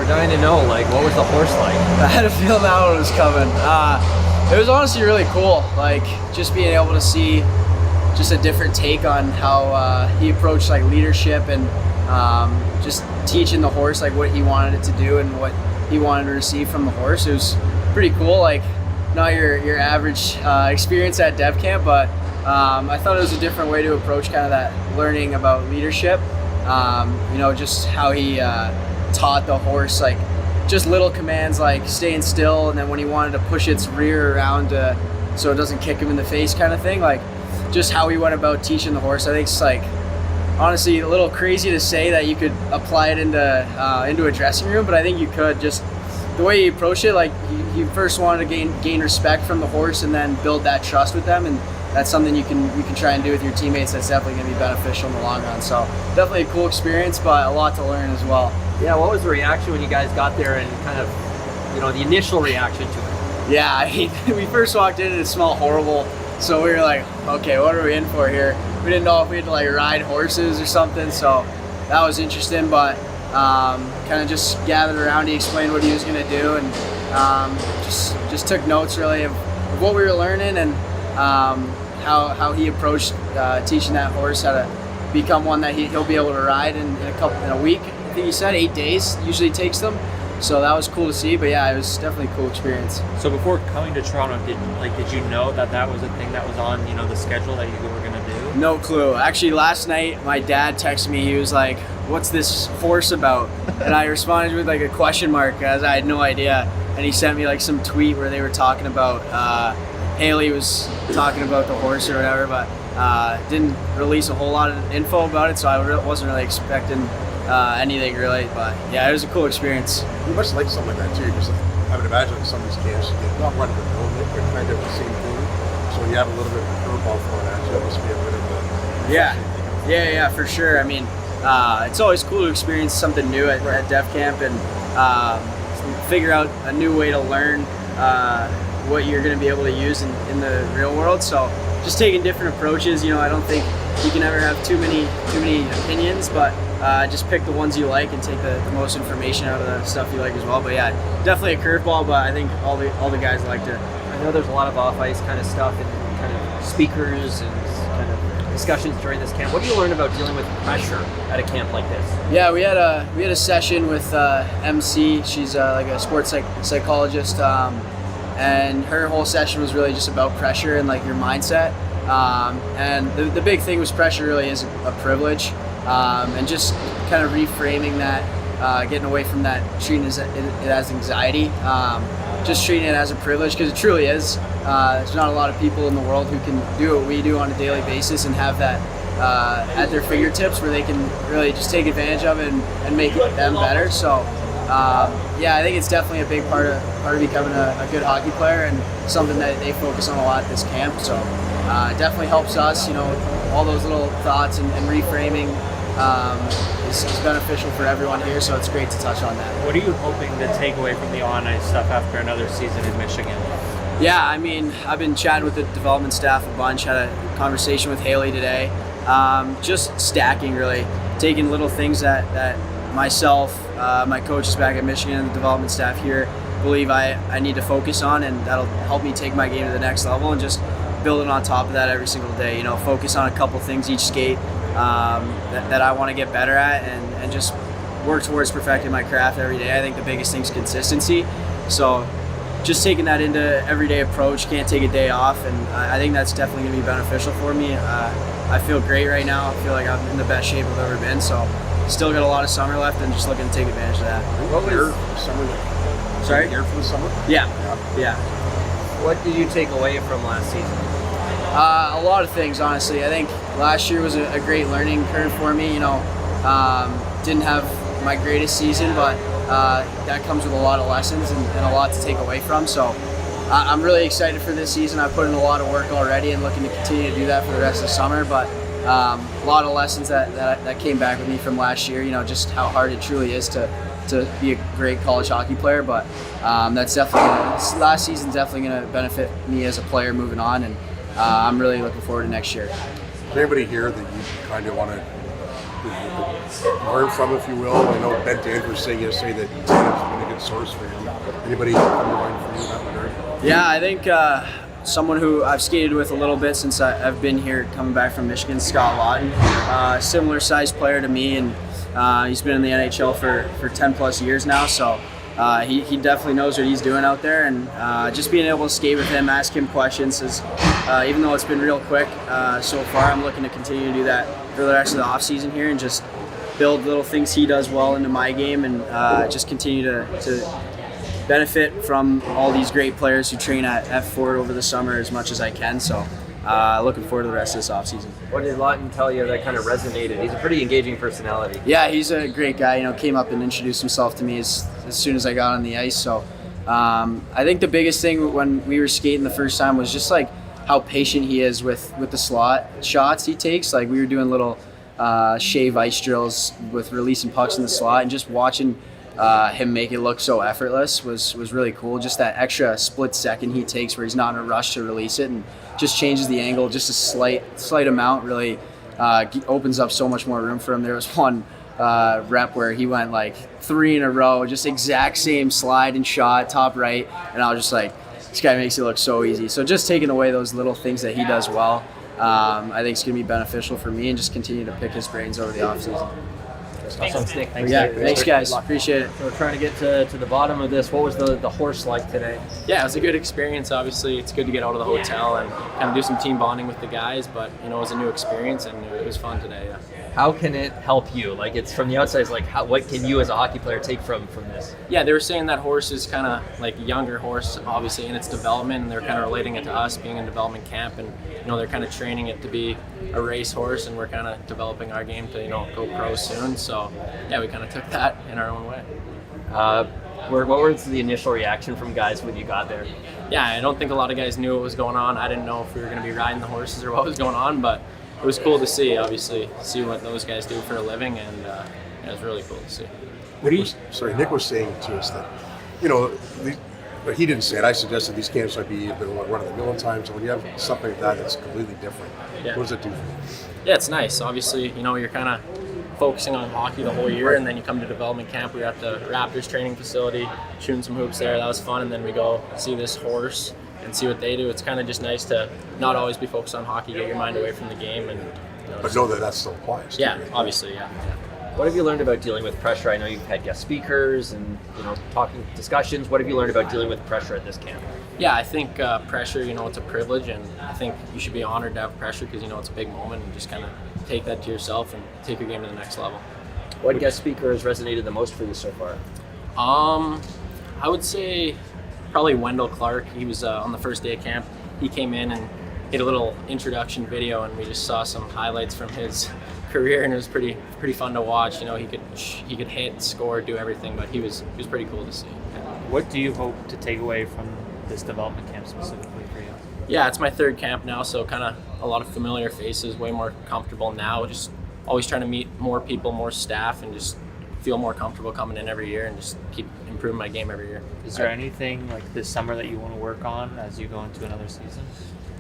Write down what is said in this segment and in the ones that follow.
dying to know, like, what was the horse like? I had a feeling that one was coming. It was honestly really cool, like just being able to see just a different take on how he approached like leadership and just teaching the horse like what he wanted it to do and what he wanted to receive from the horse. It was pretty cool, like not your average experience at dev camp, but I thought it was a different way to approach kind of that learning about leadership. Just how he taught the horse like just little commands like staying still, and then when he wanted to push its rear around so it doesn't kick him in the face kind of thing, like just how he went about teaching the horse. I think it's like honestly a little crazy to say that you could apply it into a dressing room, but I think you could. Just the way he approached it, like he first wanted to gain respect from the horse and then build that trust with them, and that's something you can try and do with your teammates. That's definitely going to be beneficial in the long run. So definitely a cool experience, but a lot to learn as well. Yeah, what was the reaction when you guys got there and kind of, the initial reaction to it? Yeah, I mean, we first walked in and it smelled horrible. So we were like, okay, what are we in for here? We didn't know if we had to like ride horses or something. So that was interesting, but kind of just gathered around. He explained what he was going to do, and just took notes really of what we were learning and how he approached teaching that horse how to become one that he'll be able to ride in a week. I think he said 8 days usually takes them. So that was cool to see, but yeah, it was definitely a cool experience. So before coming to Toronto, did you know that was a thing that was on the schedule that you were gonna do? No clue. Actually, last night my dad texted me. He was like, "What's this horse about?" And I responded with like a question mark, as I had no idea. And he sent me like some tweet where they were talking about Haley was talking about the horse or whatever, but didn't release a whole lot of info about it, so I wasn't really expecting anything really. But yeah, it was a cool experience. You must like something like that too, because I would imagine some of these camps, not run of the mill, but kind of the same thing. So when you have a little bit of a curveball thrown at you, it must be a bit of a yeah, for sure. I mean, it's always cool to experience something new at Dev Camp and figure out a new way to learn what you're going to be able to use in the real world. So just taking different approaches. I don't think you can ever have too many opinions, but just pick the ones you like and take the most information out of the stuff you like as well. But yeah, definitely a curveball, but I think all the guys liked it. I know there's a lot of off-ice kind of stuff and kind of speakers and kind of discussions during this camp. What do you learn about dealing with pressure at a camp like this? Yeah, we had a session with MC. She's like a sports psychologist, and her whole session was really just about pressure and like your mindset. And the big thing was pressure really is a privilege, and just kind of reframing that, getting away from that, treating it as anxiety, just treating it as a privilege, because it truly is. There's not a lot of people in the world who can do what we do on a daily basis and have that at their fingertips where they can really just take advantage of it and make them better. So yeah, I think it's definitely a big part of becoming a good hockey player, and something that they focus on a lot at this camp. So it definitely helps us, all those little thoughts and reframing is beneficial for everyone here, so it's great to touch on that. What are you hoping to take away from the on-ice stuff after another season in Michigan? Yeah, I mean, I've been chatting with the development staff a bunch, had a conversation with Haley today. Just stacking, really, taking little things that myself, my coaches back at Michigan, and the development staff here believe I need to focus on, and that'll help me take my game to the next level, and just building on top of that every single day. Focus on a couple things each skate that I want to get better at, and just work towards perfecting my craft every day. I think the biggest thing is consistency. So just taking that into everyday approach, can't take a day off, and I think that's definitely going to be beneficial for me. I feel great right now. I feel like I'm in the best shape I've ever been, so still got a lot of summer left and just looking to take advantage of that. What was summer like? Sorry? Year for the summer? Yeah. What did you take away from last season? A lot of things, honestly. I think last year was a great learning curve for me. Didn't have my greatest season, but that comes with a lot of lessons and a lot to take away from. So I'm really excited for this season. I've put in a lot of work already and looking to continue to do that for the rest of the summer. But a lot of lessons that came back with me from last year, just how hard it truly is to be a great college hockey player. But that's definitely, last season's definitely going to benefit me as a player moving on, and I'm really looking forward to next year. Is there anybody here that you kind of want to, could learn from, if you will? I know Ben Danvers saying yesterday that Tana's been a good source for him. Anybody come to mind for you in that regard? Yeah, I think someone who I've skated with a little bit since I've been here, coming back from Michigan, Scott Lawton. Similar sized player to me, and he's been in the NHL for 10 plus years now, so he definitely knows what he's doing out there, and just being able to skate with him, ask him questions, is, even though it's been real quick so far, I'm looking to continue to do that for the rest of the off season here, and just build little things he does well into my game, and just continue to benefit from all these great players who train at Ford over the summer as much as I can. So looking forward to the rest of this offseason. What did Lawton tell you that kind of resonated? He's a pretty engaging personality. Yeah, he's a great guy. You know, came up and introduced himself to me as soon as I got on the ice. So I think the biggest thing when we were skating the first time was just like how patient he is with the slot shots he takes. Like we were doing little shave ice drills with releasing pucks in the slot, and just watching him make it look so effortless was really cool. Just that extra split second he takes where he's not in a rush to release it and just changes the angle just a slight amount, really opens up so much more room for him. There was one rep where he went like 3 in a row, just exact same slide and shot, top right, and I was just like, this guy makes it look so easy. So just taking away those little things that he does well, I think it's going to be beneficial for me, and just continue to pick his brains over the offseason. Thanks, Nick. Thanks guys. Appreciate it. So we're trying to get to the bottom of this. What was the horse like today? Yeah, it was a good experience. Obviously, it's good to get out of the hotel and kind of do some team bonding with the guys, but it was a new experience, and it was fun today. Yeah. How can it help you? Like, it's from the outside, it's like, what can you as a hockey player take from this? Yeah, they were saying that horse is kind of like a younger horse, obviously, in its development, and they're kind of relating it to us being in development camp, and they're kind of training it to be a race horse, and we're kind of developing our game to go pro soon. So yeah, we kind of took that in our own way. What was the initial reaction from guys when you got there? Yeah, I don't think a lot of guys knew what was going on. I didn't know if we were going to be riding the horses or what was going on, but it was cool to see, obviously, see what those guys do for a living, and it was really cool to see. Nick was saying to us that, but he didn't say it. I suggested these camps might be a bit one of the mill times. So when you have something like that that's completely different, yeah. What does it do for you? Yeah, it's nice. Obviously, you're kind of focusing on hockey the whole year, and then you come to development camp. We were at the Raptors training facility, shooting some hoops there. That was fun, and then we go see this horse and see what they do. It's kind of just nice to not always be focused on hockey, get your mind away from the game, and but know that still applies. Yeah, obviously, yeah. What have you learned about dealing with pressure? I know you've had guest speakers and talking discussions. What have you learned about dealing with pressure at this camp? Yeah, I think pressure, it's a privilege, and I think you should be honored to have pressure because it's a big moment, and just kind of take that to yourself and take your game to the next level. What guest speaker has resonated the most for you so far? I would say probably Wendell Clark. He was on the first day of camp. He came in and did a little introduction video, and we just saw some highlights from his career, and it was pretty fun to watch. He could hit, score, do everything, but he was pretty cool to see. What do you hope to take away from this development camp specifically for you? Yeah, it's my third camp now, so kind of a lot of familiar faces, way more comfortable now. Just always trying to meet more people, more staff, and just feel more comfortable coming in every year and just keep improving my game every year. Is there anything like this summer that you want to work on as you go into another season?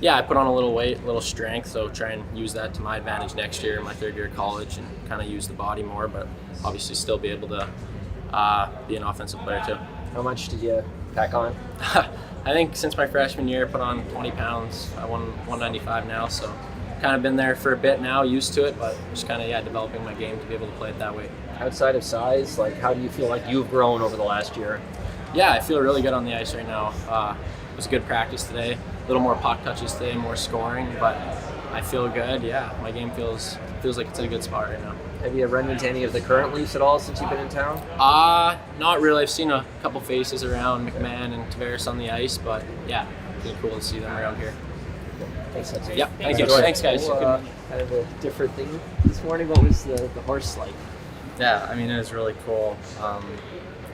Yeah, I put on a little weight, a little strength, so try and use that to my advantage next year in my third year of college, and kind of use the body more, but obviously still be able to be an offensive player too. How much did you pack on? I think since my freshman year, I put on 20 pounds. I won 195 now, so kind of been there for a bit now, used to it, but just kind of, developing my game to be able to play it that way. Outside of size, how do you feel like you've grown over the last year? Yeah, I feel really good on the ice right now. It was a good practice today. A little more puck touches today, more scoring, but I feel good. Yeah, my game feels like it's in a good spot right now. Have you run into any of the current Leafs at all since you've been in town? Not really. I've seen a couple faces around, McMahon and Tavares on the ice, but yeah, it's been cool to see them around here. Thanks, Hudson. Yeah, thank you. Thanks, guys. Kind of a different thing this morning. What was the horse like? Yeah, it was really cool.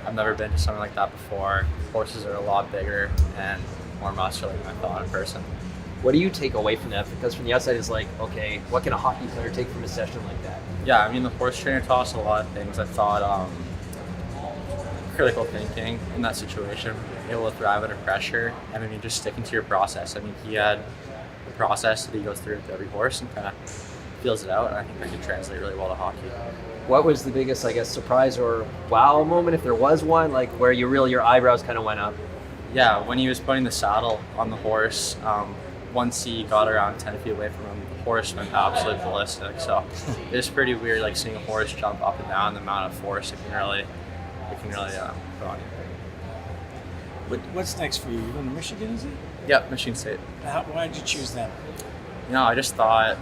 I've never been to something like that before. Horses are a lot bigger and more muscular than I thought in person. What do you take away from that? Because from the outside, it's like, okay, what can a hockey player take from a session like that? Yeah, the horse trainer taught us a lot of things. I thought critical thinking in that situation, able to thrive under pressure, and just sticking to your process. He had a process that he goes through with every horse, and kind of feels it out, and I think that could translate really well to hockey. What was the biggest, I guess, surprise or wow moment, if there was one, like where your eyebrows kind of went up? Yeah, when he was putting the saddle on the horse, once he got around 10 feet away from him, the horse went absolutely ballistic. So it's pretty weird, like seeing a horse jump up and down, the amount of force it can really put on you. What's next for you? You're going to Michigan, is it? Yep, Michigan State. Why did you choose them? You know, I just thought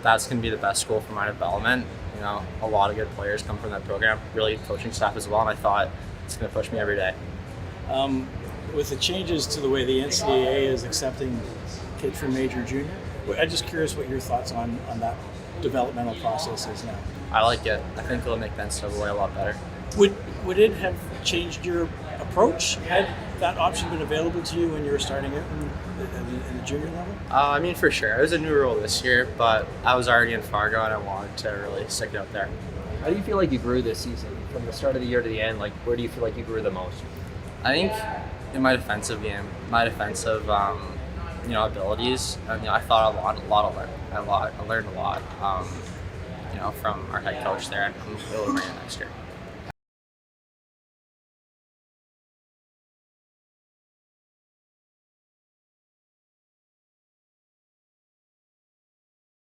that's going to be the best school for my development. You know, a lot of good players come from that program, really good coaching staff as well, and I thought it's going to push me every day. With the changes to the way the NCAA is accepting kids from major junior, I'm just curious what your thoughts on that developmental process is now. I like it. I think it'll make the NCAA a lot better. Would it have changed your approach had that option been available to you when you were starting out in the junior level? I mean, for sure. It was a new rule this year, but I was already in Fargo and I wanted to really stick it out there. How do you feel like you grew this season? From the start of the year to the end, like where do you feel like you grew the most? I think in my defensive game, my defensive abilities, I thought I learned a lot, from our head coach there, and we'll bring it next year.